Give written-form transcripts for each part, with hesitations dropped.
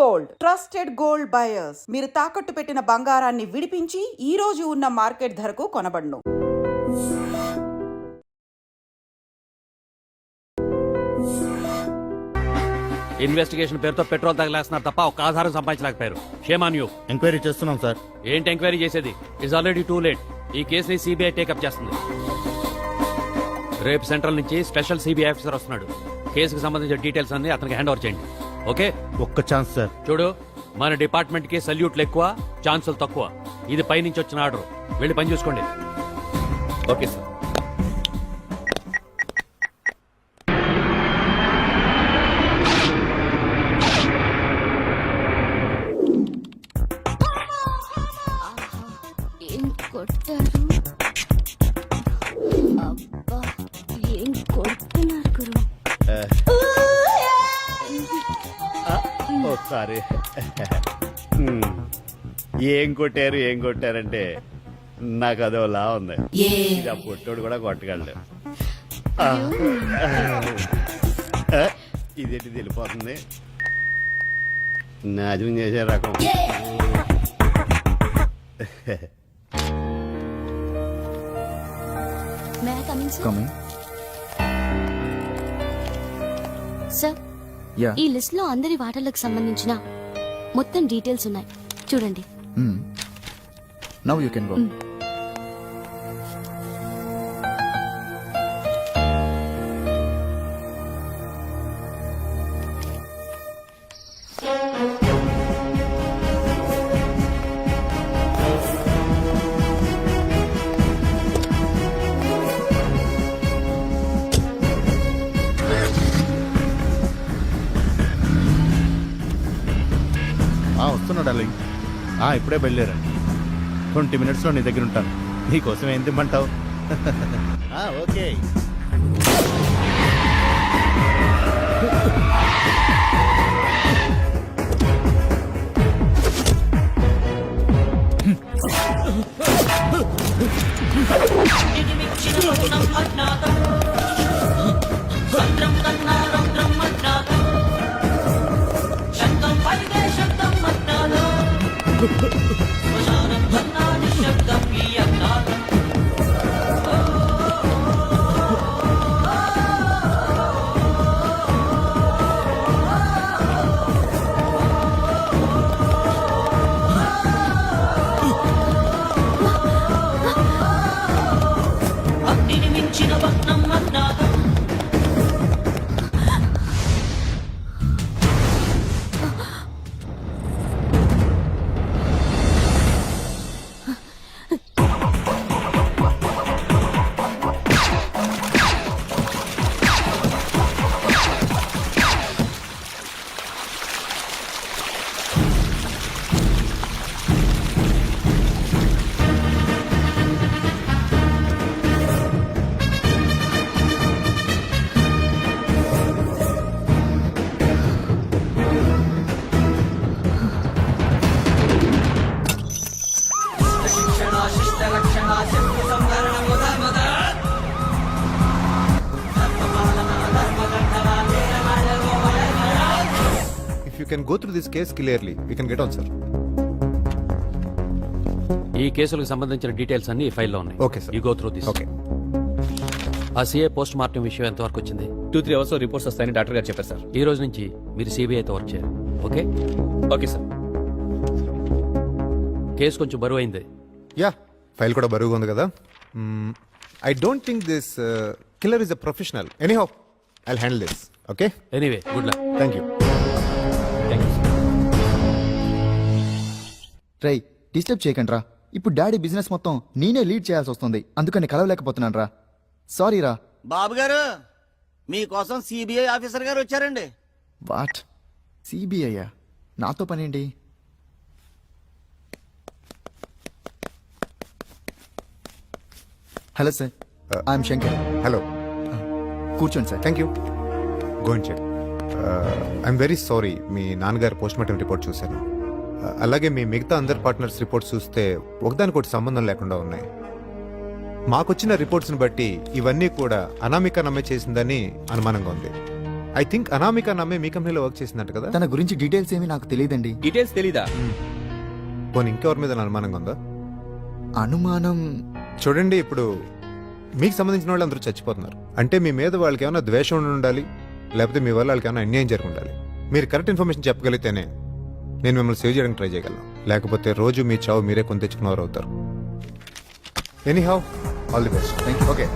Gold, trusted gold buyers. మీరు తాకట్టు పెట్టిన బంగారాన్ని విడిపించి ఈ రోజు ఉన్న మార్కెట్ ధరకు కొనబడును. ఇన్వెస్టిగేషన్ పేరుతో పెట్రోల్ తగలేస్తున్నారు తప్ప ఒక ఆధారం సంపాదించలేకపోయారు. Shame on you. ఎంక్వైరీ చేస్తున్నాం సార్. ఏంటి ఎంక్వైరీ చేసేది? It's already too late. ఈ కేసుని సిబిఐ టేకప్ చేస్తుంది. రేపు సెంట్రల్ నుంచి స్పెషల్ సిబిఐ ఆఫీసర్ వస్తున్నాడు. కేసుకు సంబంధించిన డీటెయిల్స్ అన్ని అతనికి హ్యాండ్ ఓవర్ చేయండి. ఓకే? ఒక్క ఛాన్స్ సార్. చూడు, మన డిపార్ట్మెంట్ కి సల్యూట్లు ఎక్కువ, ఛాన్సులు తక్కువ. ఇది పైనుంచి వచ్చిన ఆర్డర్. వెళ్ళి పని చూసుకోండి. Okay sir. ఏం కొట్టారు? అబ్బా, ఏం కొడుతున్నారు గురు? ఒకసారి ఏం కొట్టారంటే నాకు అదోలా ఉంది. ఇది ఆ పొట్టోడు కూడా కొట్టగలడు. ఇదేంటి వెళ్ళిపోతుంది. నాజం చేసే రకం. May I come in, sir? Coming. Sir, Yeah. ఈ లిస్ట్ లో అందరి వాటాలకు సంబంధించిన మొత్తం డీటెయిల్స్ ఉన్నాయి, చూడండి. Now you can go. వస్తున్నా డార్లింగ్. ఇప్పుడే బయలుదేరండి. 20 minutes లో నీ దగ్గర ఉంటాను. నీకోసం ఏం తిమ్మంటావు? Okay. Can go through this case clearly. We can get on, sir. ఈ కేసులకు సంబంధించిన డీటెయిల్స్ అన్ని ఈ ఫైల్లో ఉన్నాయి. Okay, sir. You go through this. Okay. ఆ సిఐ పోస్ట్ మార్టం విషయం ఎంత వరకు వచ్చింది? 2-3 అవర్స్ లో రిపోర్ట్స్ వస్తాయని డాక్టర్ గారు చెప్పారు సార్. ఈ రోజు నుంచి మీరు సిబిఐతో వర్క్ చేయాలి. ఓకే? Okay sir. కేసు కొంచెం బరువు అయింది. Yeah. File kuda baruga undi kada. I don't think this killer is a professional. Anyhow, I'll handle this. Okay? Anyway, good luck. Thank you. Rai, disturb చేయకండి రా. ఇప్పుడు డాడీ బిజినెస్ మొత్తం నేనే lead చేయాల్సి వస్తుంది. అందుకని కలవలేకపోతున్నాను రా. సారీ రా. బాబు గారు, మీకోసం సిబిఐ ఆఫీసర్ గారు వచ్చారండి. వాట్? సిబిఐ? నాతో పనేంటి? Hello sir, I'm Shankar. Hello. కూర్చోండి sir. Thank you. Go and check. I'm very sorry. మీ నాన్నగారు పోస్ట్ మార్టం రిపోర్ట్ చూశాను. అలాగే మీ మిగతా అందరు పార్ట్నర్స్ రిపోర్ట్స్ చూస్తే ఒకదానికొకటి సంబంధం లేకుండా ఉన్నాయి. మాకొచ్చిన రిపోర్ట్స్ని బట్టి ఇవన్నీ కూడా అనామిక నమ్మే చేసిందని అనుమానంగా ఉంది. ఐ థింక్ అనామిక నమ్మే మీ కంపెనీలో వర్క్ చేసిందంట కదా. తన గురించి డీటెయిల్స్ ఏమీ నాకు తెలియదండి. డీటెయిల్స్ తెలీదా? పోనీ ఇంకెవరి మీద అనుమానంగా ఉందా? అనుమానం చూడండి, ఇప్పుడు మీకు సంబంధించిన వాళ్ళు అందరూ చచ్చిపోతున్నారు అంటే మీ మీద వాళ్ళకి ఏమైనా ద్వేషం ఉండి ఉండాలి, లేకపోతే మీ వల్ల వాళ్ళకి ఏమైనా అన్యాయం జరిగి ఉండాలి. మీరు కరెక్ట్ ఇన్ఫర్మేషన్ చెప్పగలిగితేనే నేను మిమ్మల్ని సేవ్ చేయడానికి ట్రై చేయగలను. లేకపోతే రోజు మీ చావు మీరే కొని తెచ్చుకున్నవారు అవుతారు. Any how, all the best. Thank you. Okay.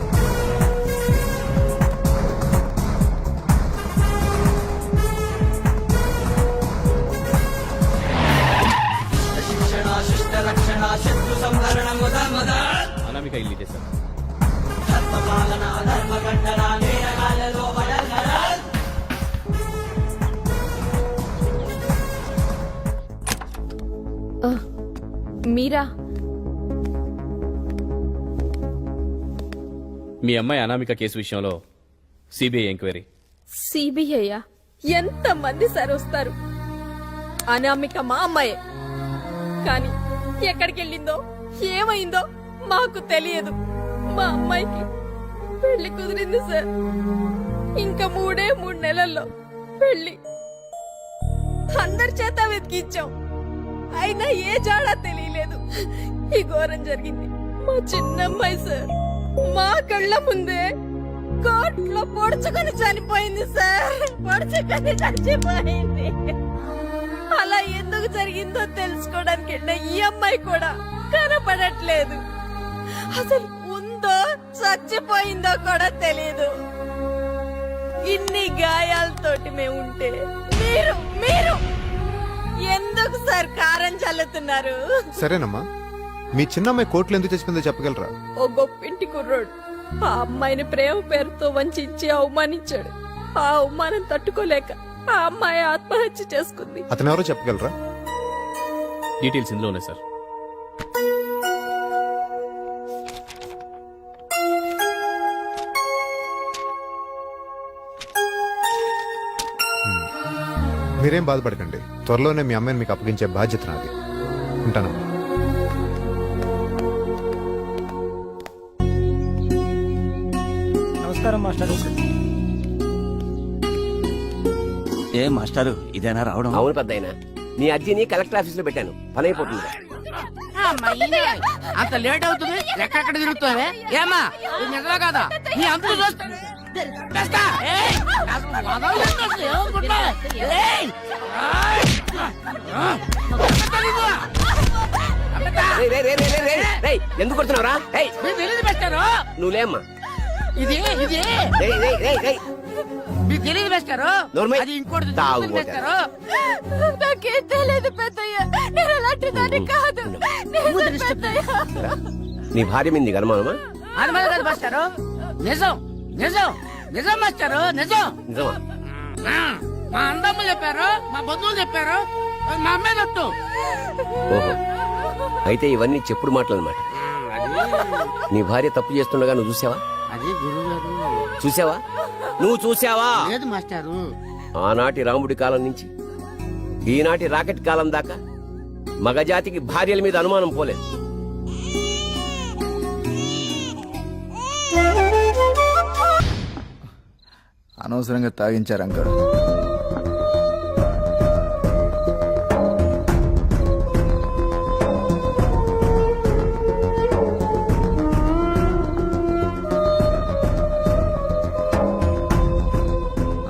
Anamika ఇల్లు ఇదే సార్. మీరా? మీ అమ్మాయి అనామిక కేసు విషయంలో సిబిఐ ఎంక్వైరీ. సిబిఐయా? ఎంత మంది సార్ వస్తారు? అనామిక మా అమ్మాయే, కానీ ఎక్కడికి వెళ్ళిందో ఏమైందో మాకు తెలియదు. మా అమ్మాయికి పెళ్లి కుదిరింది సార్. ఇంకా 3 నెలల్లో పెళ్లి. అందరి చేత వెతికించాం, అయినా ఏ జాడా తెలియలేదు. ఈ ఘోరం జరిగింది మా చిన్నమ్మాయి సార్. మా కళ్ళ ముందే కోర్టులో పొడుచుకొని చనిపోయింది సార్. పొడుచుకొని చచ్చిపోయింది. అలా ఎందుకు జరిగిందో తెలుసుకోవడానికి ఈ అమ్మాయి కూడా కనపడట్లేదు. అసలు ఉందో చచ్చిపోయిందో కూడా తెలియదు. ఇన్ని గాయాలతోటి మేము ఉంటే మీరు మీరు ఎందుకు సార్ కారం చల్లుతున్నారు? సరేనమ్మా, మీ చిన్నమ్మాయి కోర్టులో ఎందుకు చచ్చిపోయిందో చెప్పగలరా? ఓ గొప్పింటి కుర్రోడు ఆ అమ్మాయిని ప్రేమ పేరుతో వంచి అవమానించాడు. ఆ అవమానం తట్టుకోలేక ఆ అమ్మాయి ఆత్మహత్య చేసుకుంది. అతను ఎవరో చెప్పగలరా? డీటెయిల్స్ ఇందులో ఉన్నాయి సార్. మీరేం బాధపడకండి, త్వరలోనే మీ అమ్మాయిని మీకు అప్పగించే బాధ్యత నాది. ఉంటానమ్మా. నమస్కారం మాస్టర్. ఏ మాస్టారు, ఇదేనా రావడం? అవును పెద్దయినా, నీ అర్జీని కలెక్టర్ ఆఫీస్ లో పెట్టాను, పని అయిపోతుంది. అంత లేట్ అవుతుంది, ఎక్కడెక్కడ తిరుగుతావే? ఏమా ఇది నిజమే కదా? నీ అంతా ఎందుకు కొడుతున్నావురా? పెట్టారు నువ్వులేమ్మా. ఇది ఇది మీకు తెలియదు వేస్తారు. నోర్మై. అది ఇంకోటి తాగుబోతు. వేస్తారు. నాకేం తెలియదు పెద్దయ్య, నేను అలాంటి దాన్ని కాదు. నేను పెద్దయ్య. నీ భార్య మీద నీకు అనుమానమా? అది మరి కాదు మాస్టారు, నిజం నిజం నిజం మాస్టారు, నిజం. నిజమా? మా అందమ్మ చెప్పారు, మా బంధువులు చెప్పారు, మా అమ్మాయి నట్టు. ఓహో, అయితే ఇవన్నీ చెప్పుడు మాటలు అన్నమాట. నీ భార్య తప్పు చేస్తుండగా నువ్వు చూసావా? అది గురుగారు. చూసావా? నువ్వు చూసావా? లేదు మాస్టారు. ఆనాటి రాముడి కాలం నుంచి ఈనాటి రాకెట్ కాలం దాకా మగజాతికి భార్యల మీద అనుమానం పోలేదు. అనవసరంగా తాగించారు అంకుల్.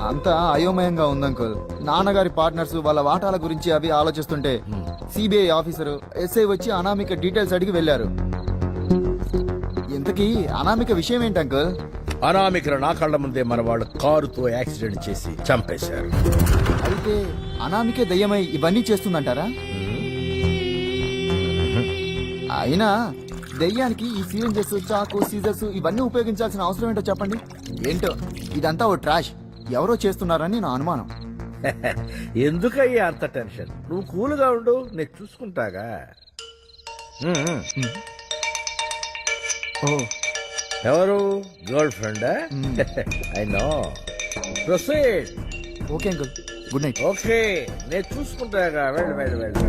అంతా అయోమయంగా ఉందంకుల్. నాన్నగారి పార్ట్నర్స్ వాళ్ళ వాటాల గురించి అవి ఆలోచిస్తుంటే సిబిఐ ఆఫీసరు ఎస్ఐ వచ్చి అనామిక డీటెయిల్స్ అడిగి వెళ్లారు. ఇంతకీ అనామిక విషయం ఏంటి అంకుల్? అనామికను నా కళ్ళ ముందే మన వాళ్ళు కారుతో యాక్సిడెంట్ చేసి చంపేశారు. అయితే అనామికే దయ్యమై ఇవన్నీ చేస్తుందంటారా? అయినా దయ్యానికి ఈ సిరింజెస్, చాకు, సీజర్స్ ఇవన్నీ ఉపయోగించాల్సిన అవసరం ఏంటో చెప్పండి. ఏంటో ఇదంతా ఓ ట్రాష్, ఎవరో చేస్తున్నారని నా అనుమానం. ఎందుకయ్యా అంత టెన్షన్? నువ్వు కూల్గా ఉండు, నేను చూసుకుంటాగా. ఓ ఎవరు? గర్ల్ ఫ్రెండా? I know. Proceed. Okay uncle, good night. Okay, నేను చూసుకుంటాగా. వెళ్ళు వెళ్ళు వెళ్ళు.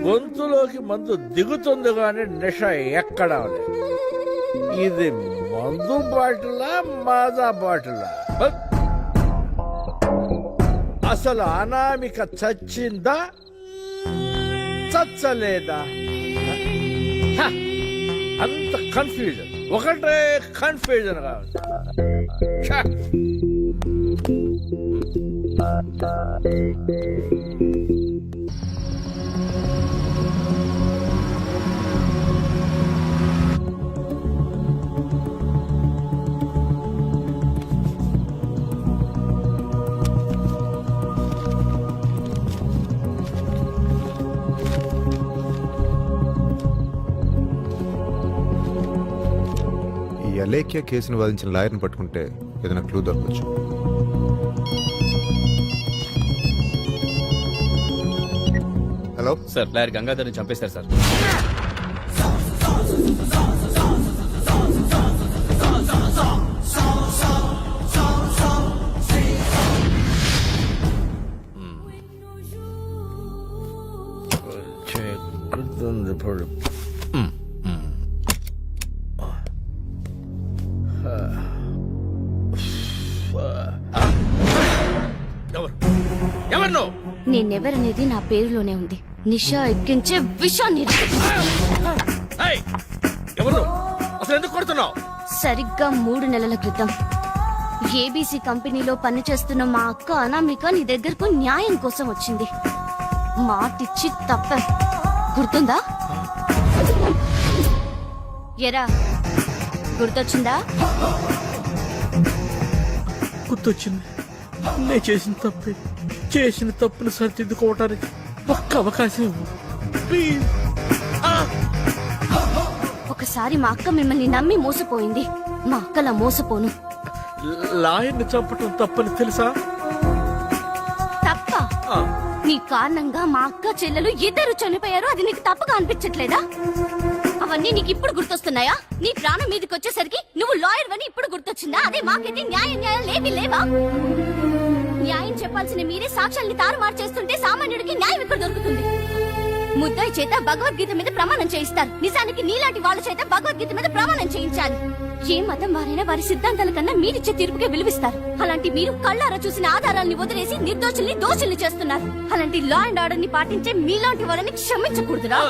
గొంతులోకి మందు దిగుతుంది కానీ నిష ఎక్కడా లేదు. ఇది మందు బాటిలా మాదా బాటిలా అసలు అనామిక చచ్చిందా చచ్చలేదా? హ! అంత కన్ఫ్యూజన్, ఒకటే కన్ఫ్యూజన్ కావాలి. ఛ! ఈ అలేఖ్య కేసును వాదించిన లాయర్ని పట్టుకుంటే ఏదైనా క్లూ దొరకచ్చు. హలో సార్, లాయర్ గంగాధర్ని చంపేశారు సార్. గుర్తుంది ఇప్పుడు. ఎవరు నువ్వు? నేనెవరనేది నా పేరులోనే ఉంది. నిషా ఎక్కించే విషాన్ని ఏయ్! ఎవరు నువ్వు? అసలు ఎందుకు కొడుతున్నావు? సరిగ్గా 3 నెలల క్రితం ఏబీసీ కంపెనీలో పనిచేస్తున్న మా అక్క అనామిక నీ దగ్గరకు న్యాయం కోసం వచ్చింది. మాటిచ్చి తప్ప గుర్తుందా? ఎరా గుర్తొచ్చిందా? గుర్తొచ్చింది. నేను చేసిన తప్పును సరిదిద్దుకోవటానికి ఒక్క అవకాశం ఇవ్వు. ప్లీజ్. ఒకసారి మా అక్క మిమ్మల్ని నమ్మి మోసపోయింది. మా అక్కలా మోసపోను. లాయర్ని చంపటం తప్పని తెలుసా? తప్ప? నీ కారణంగా మా అక్క చెల్లెలు ఇద్దరు చనిపోయారు. అది నీకు తప్పగా అనిపించట్లేదా? అవన్నీ నీకు ఇప్పుడు గుర్తొస్తున్నాయా? నీ ప్రాణం మీదకి వచ్చేసరికి నువ్వు లాయర్ అని ఇప్పుడు గుర్తొచ్చిందా? అదే మాకైతే న్యాయం లేవా? న్యాయం చెప్పాల్సిన మీరే సాక్ష్యాల్ని తారుమారు చేస్తుంటే సామాన్యుడికి న్యాయం ఎక్కడ దొరుకుతుంది? ముద్దాయి చేత భగవద్గీత మీద ప్రమాణం చేయిస్తారు. నిజానికి నీలాంటి వాళ్ళ చేత భగవద్గీత మీద ప్రమాణం చేయించాలి. ఏ మతం వారైనా వారి సిద్ధాంతాల కన్నా మీరిచ్చే తీర్పుకే విలువిస్తారు. అలాంటి మీరు కళ్ళారా చూసిన ఆధారాల్ని వదిలేసి నిర్దోషుల్ని దోషుల్ని చేస్తున్నారు. అలాంటి లా అండ్ ఆర్డర్ ని పాటించే మీలాంటి వాళ్ళని క్షమించకూడదురా.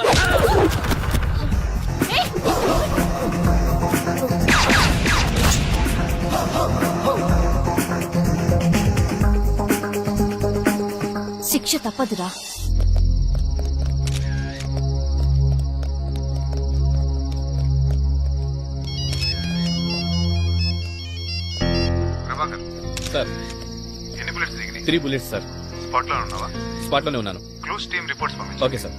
శిక్ష తప్పదురా. Sir, 3 bullets sir. స్పాట్లోనే ఉన్నాను. Okay sir.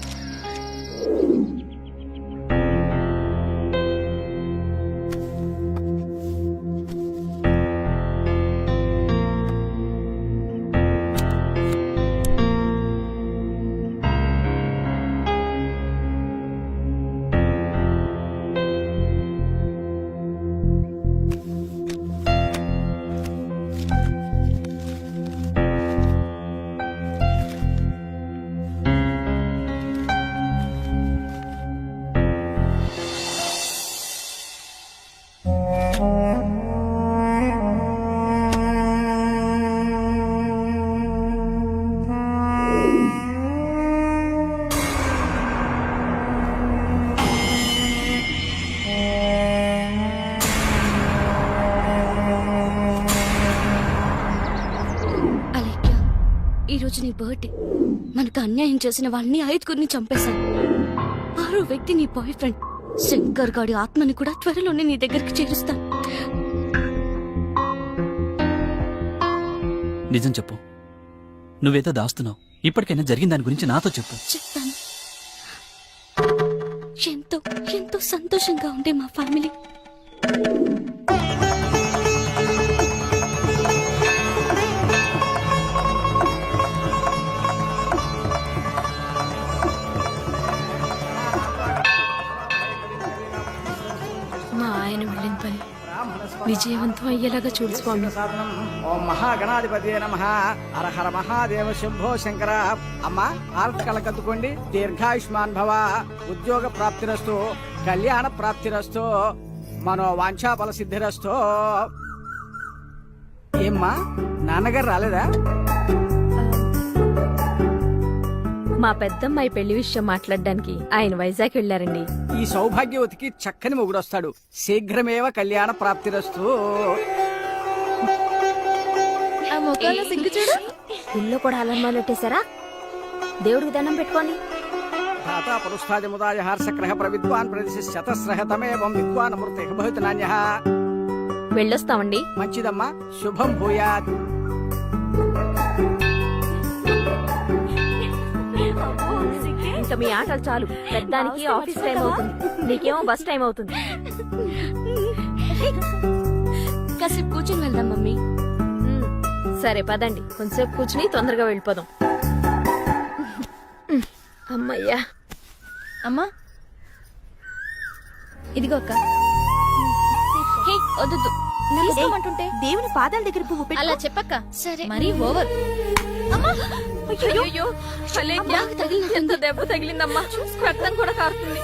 ఈరోజు నీ బర్త్డే. మనకు అన్యాయం చేసిన వాళ్ళని 5గురిని చంపేశాను. 6వ వ్యక్తి నీ బాయ్ ఫ్రెండ్ శంకర్ గాడి ఆత్మని కూడా త్వరలోనే నీ దగ్గరికి చేరుస్తాను. నిజం చెప్పు, నువ్వేదో దాస్తున్నావు. ఇప్పటికైనా జరిగిన దాని గురించి నాతో చెప్పు. చెప్తాను. ఎంతో ఎంతో సంతోషంగా ఉండే మా ఫ్యామిలీ విజయవంతం అయ్యేలాగా చూడు స్వామి. ఓం మహాగణాధిపతి నమః. హరహర మహాదేవ శంభో శంకర. అమ్మా ఆల్ట్ కలకత్తుకోండి. దీర్ఘాయుష్మాన్ భవ. ఉద్యోగ ప్రాప్తిరస్తు, కళ్యాణ ప్రాప్తిరస్తు. మనో వాంఛాఫల సిద్ధిరస్తో. ఏమ్మా నాన్నగారు రాలేదా? మా పెద్దమ్మాయి పెళ్లి విషయం మాట్లాడడానికి ఆయన వైజాగ్ వెళ్లారండి. ఈ సౌభాగ్యవతికి చక్కని మొగుడొస్తాడు. శీఘ్రమేవ కళ్యాణ ప్రాప్తిరస్తు. సిగ్గు చూడు, ఇల్లు కూడా అలర్మాలెట్టేశారా? దేవుడికి దండం పెట్టుకోండి. ధాతా పురుష్టాజముదాయ హర్షగ్రహ ప్రవిద్వాన్ ప్రదిశతస్రహ తమేవం విద్వాన్ అమృతే భవతి నాన్యః. వెళ్ళొస్తామండి. మంచిదమ్మా, శుభం భూయాత్. ఇంకా మీ ఆటలు చాలు. పెద్దానికి ఆఫీస్ టైం అవుతుంది, నీకేమో బస్ టైం అవుతుంది. కాసేపు కూర్చొని వెళ్దాం మమ్మీ. సరే పదండి, కొంచెంసేపు కూర్చుని తొందరగా వెళ్ళిపోదాం. అమ్మయ్యా. అమ్మా ఇదిగో అక్క. హే, వద్దు నమస్కారంటుంటే దేవుని పాదాల దగ్గర పువ్వు పెట్టు. అలా చెప్పక్క. సరే మరీ ఓవర్. అయ్యో, అలేఖ్య, ఎంత దెబ్బ తగిలిందమ్మా. రక్తం కూడా కారుతుంది.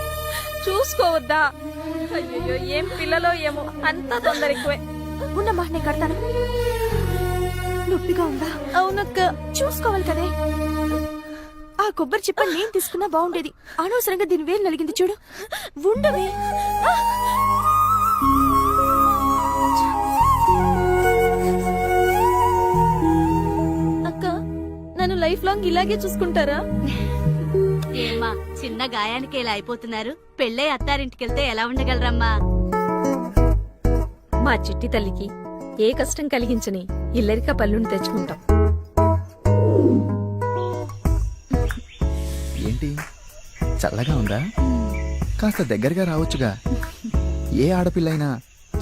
చూసుకోవద్దా? అయ్యో, ఏం పిల్లలో ఏమో, అంతా తొందర ఎక్కువే. ఉన్నమ్మా, నేను కడతాను. నొప్పిగా ఉందా? అవునక్క. చూసుకోవాలి కదే. ఆ కొబ్బరి చిప్ప నేను తీసుకున్నా బాగుండేది. అనవసరంగా దీని వేలు నలిగింది చూడు. ఉండవే. అక్క, నన్ను లైఫ్ లాంగ్ ఇలాగే చూసుకుంటారా? ఏమా చిన్న గాయానికి ఇలా అయిపోతున్నారు. పెళ్ళై అత్తారింటికెళ్తే ఎలా ఉండగలరమ్మా? మా చిట్టి తల్లికి ఏ కష్టం కలిగించని ఇల్లరిక పళ్ళుని తెచ్చుకుంటాం. ఏంటి చల్లగా ఉందా? కాస్త దగ్గరగా రావచ్చుగా. ఏ ఆడపిల్లైనా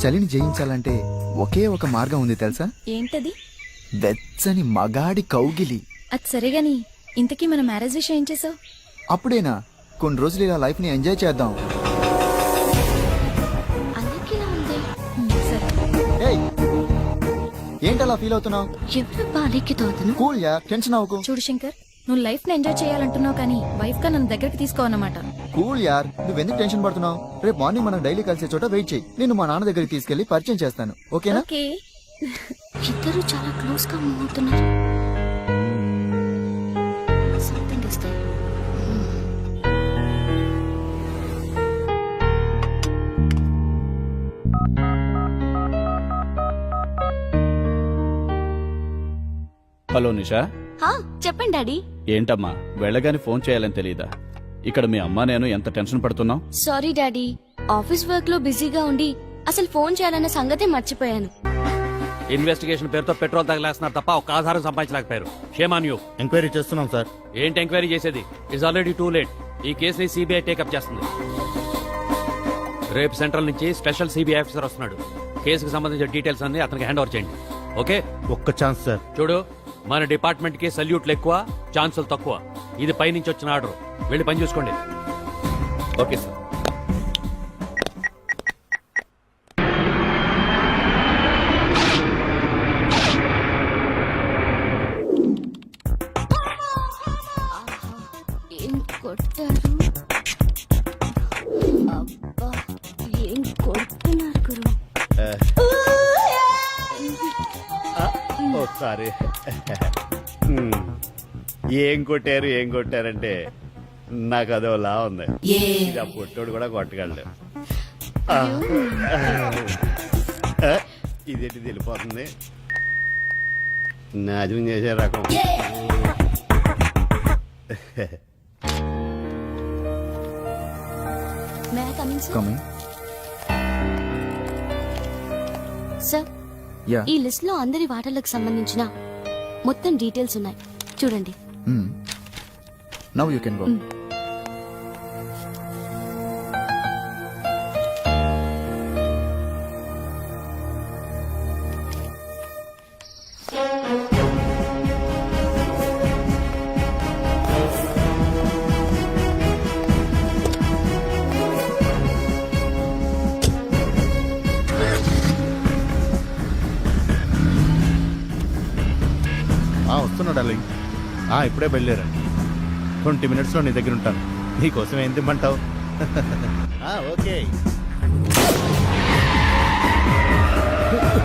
చలిని జయించాలంటే ఒకే ఒక మార్గం ఉంది తెలుసా? ఏంటది? వెచ్చని మగాడి కౌగిలి. అది సరేగాని ఇంతకీ మన మ్యారేజ్ విషయం ఏం చేసావు? అప్పుడేనా? కొన్ని రోజులు ఇలా లైఫ్ ని ఎంజాయ్ చేద్దాం. అందుకేలా ఉంది. సరే. ఏయ్, ఏంటలా ఫీల్ అవుతున్నావు? ఎవరబ్బా అలెక్కి తోతను? కూల్ యా, టెన్షన్ అవ్వకు. చూడు శంకర్, నువ్వు లైఫ్ ని ఎంజాయ్ చేయాలంటున్నావు కానీ వైఫ్ గా నన్ను దగ్గరికి తీసుకోవన్నమాట. కూల్ యార్, నువ్వెందుకు టెన్షన్ పడుతున్నావు? రేపు మార్నింగ్ మనం డైలీ కలిసే చోట వెయిట్ చేయి. నేను మా నాన్న దగ్గరికి తీసుకెళ్లి పరిచయం చేస్తాను. ఓకేనా? ఓకే. ఇద్దరు చాలా క్లోజ్ గా మూవ్ అవుతున్నారు. Something is there. Hello Nisha. హా, చెప్పండి డాడీ. ఏంటమ్మా వెళ్ళగానే ఫోన్ చేయాలని తెలియదా? ఇక్కడ మీ అమ్మ నేను ఎంత టెన్షన్ పడుతున్నాం. సారీ డాడీ, ఆఫీస్ వర్క్ లో బిజీగా ఉండి అసలు ఫోన్ చేయాలన్న సంగతే మర్చిపోయాను. ఇన్వెస్టిగేషన్ పేరుతో పెట్రోల్ తగిలేస్తున్నారు తప్ప ఒక ఆధారం సంపాదించలేకపోయారు. Shame on you. ఎంక్వైరీ చేస్తున్నాం సార్. ఏంటి ఎంక్వైరీ చేసేది? It's already too late. ఈ కేసుని సిబిఐ టేకప్ చేస్తుంది. రేపు సెంట్రల్ నుంచి స్పెషల్ సిబిఐ ఆఫీసర్ వస్తున్నాడు. కేసుకు సంబంధించిన డీటెయిల్స్ అన్ని అతనికి హ్యాండ్ ఓవర్ చేయండి. ఓకే? ఒక్క ఛాన్స్ సార్. చూడు, మన డిపార్ట్మెంట్ కి సల్యూట్లు ఎక్కువ, ఛాన్సులు తక్కువ. ఇది పైనుంచి వచ్చిన ఆర్డర్. వెళ్ళి పని చూసుకోండి. Okay sir. ఏం కొట్టారు? అబ్బా, ఏం కొడుతున్నారు గురు? ఒకసారి ఏం కొట్టారంటే నాకు అదోలా ఉంది. ఇది ఆ పొట్టోడు కూడా కొట్టగలడు. ఇదేంటి వెళ్ళిపోతుంది. నాజం చేసే రకం. May I come in, sir? Coming. Sir, yeah. ఈ లిస్ట్ లో అందరి వాటాలకు సంబంధించిన మొత్తం డీటెయిల్స్ ఉన్నాయి, చూడండి. Now you can go. వస్తున్నా డార్లింగ్. ఇప్పుడే బయలుదేరండి. 20 minutes లో నీ దగ్గర ఉంటాను. నీకోసం ఏం తిమ్మంటావు? ఓకే. శబ్దం